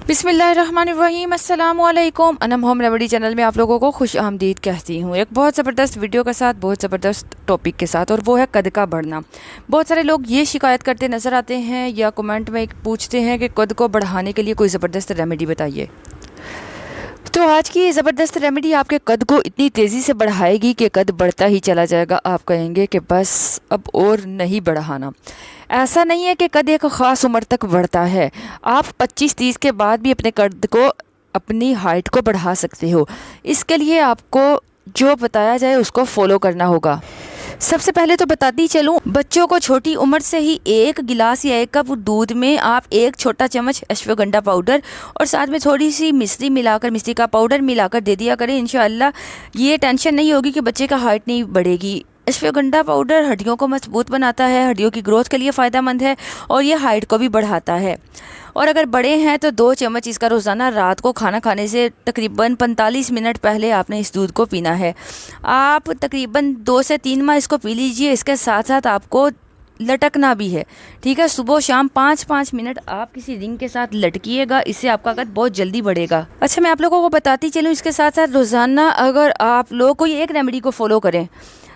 बिस्मिल्लाहिर्रहमानिर्रहीम अस्सलाम वालेकुम। अनम होम रेमेडी चैनल में आप लोगों को खुश आमदीद कहती हूँ, एक बहुत ज़बरदस्त वीडियो के साथ, बहुत ज़बरदस्त टॉपिक के साथ, और वो है कद का बढ़ना। बहुत सारे लोग ये शिकायत करते नज़र आते हैं या कमेंट में पूछते हैं कि कद को बढ़ाने के लिए कोई ज़बरदस्त रेमेडी बताइए। तो आज की ये ज़बरदस्त रेमेडी आपके कद को इतनी तेज़ी से बढ़ाएगी कि कद बढ़ता ही चला जाएगा। आप कहेंगे कि बस अब और नहीं बढ़ाना। ऐसा नहीं है कि कद एक ख़ास उम्र तक बढ़ता है। आप 25-30 के बाद भी अपने कद को, अपनी हाइट को बढ़ा सकते हो। इसके लिए आपको जो बताया जाए उसको फॉलो करना होगा। सबसे पहले तो बताती चलूँ, बच्चों को छोटी उम्र से ही 1 गिलास या 1 कप दूध में आप 1 छोटा चम्मच अश्वगंधा पाउडर और साथ में थोड़ी सी मिश्री का पाउडर मिलाकर दे दिया करें। इंशाअल्लाह ये टेंशन नहीं होगी कि बच्चे का हाइट नहीं बढ़ेगी। अश्वगंधा पाउडर हड्डियों को मजबूत बनाता है, हड्डियों की ग्रोथ के लिए फ़ायदेमंद है और ये हाइट को भी बढ़ाता है। और अगर बड़े हैं तो 2 चम्मच इसका रोज़ाना रात को खाना खाने से तकरीबन 45 मिनट पहले आपने इस दूध को पीना है। आप तकरीबन 2 से 3 माह इसको पी लीजिए। इसके साथ साथ आपको लटकना भी है, ठीक है। सुबह शाम 5-5 मिनट आप किसी रिंग के साथ लटकिएगा, इससे आपका कद बहुत जल्दी बढ़ेगा। अच्छा, मैं आप लोगों को बताती चलूँ, इसके साथ साथ रोज़ाना अगर आप लोग कोई एक रेमेडी को फॉलो करें,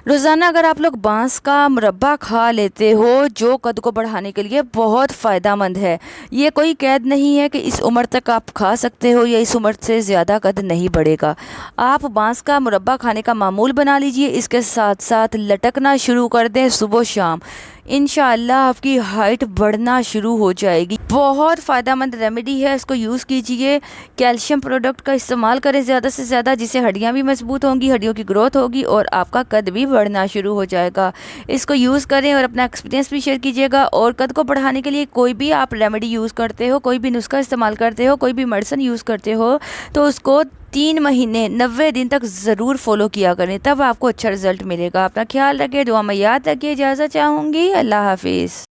रोज़ाना अगर आप लोग बांस का मुरब्बा खा लेते हो, जो कद को बढ़ाने के लिए बहुत फ़ायदेमंद है। ये कोई कैद नहीं है कि इस उम्र तक आप खा सकते हो या इस उम्र से ज़्यादा कद नहीं बढ़ेगा। आप बांस का मुरब्बा खाने का मामूल बना लीजिए, इसके साथ साथ लटकना शुरू कर दें सुबह शाम। इंशाअल्लाह आपकी हाइट बढ़ना शुरू हो जाएगी। बहुत फ़ायदेमंद रेमेडी है, इसको यूज़ कीजिए। कैल्शियम प्रोडक्ट का इस्तेमाल करें ज़्यादा से ज़्यादा, जिससे हड्डियाँ भी मजबूत होंगी, हड्डियों की ग्रोथ होगी और आपका कद भी बढ़ना शुरू हो जाएगा। इसको यूज़ करें और अपना एक्सपीरियंस भी शेयर कीजिएगा। और कद को बढ़ाने के लिए कोई भी आप रेमेडी यूज़ करते हो, कोई भी नुस्खा इस्तेमाल करते हो, कोई भी मेडिसिन यूज़ करते हो, तो उसको 3 महीने 90 दिन तक ज़रूर फॉलो किया करें, तब आपको अच्छा रिजल्ट मिलेगा। अपना ख्याल रखिए, दुआ में याद रखिए। इजाज़त चाहूँगी। अल्लाह हाफिज़।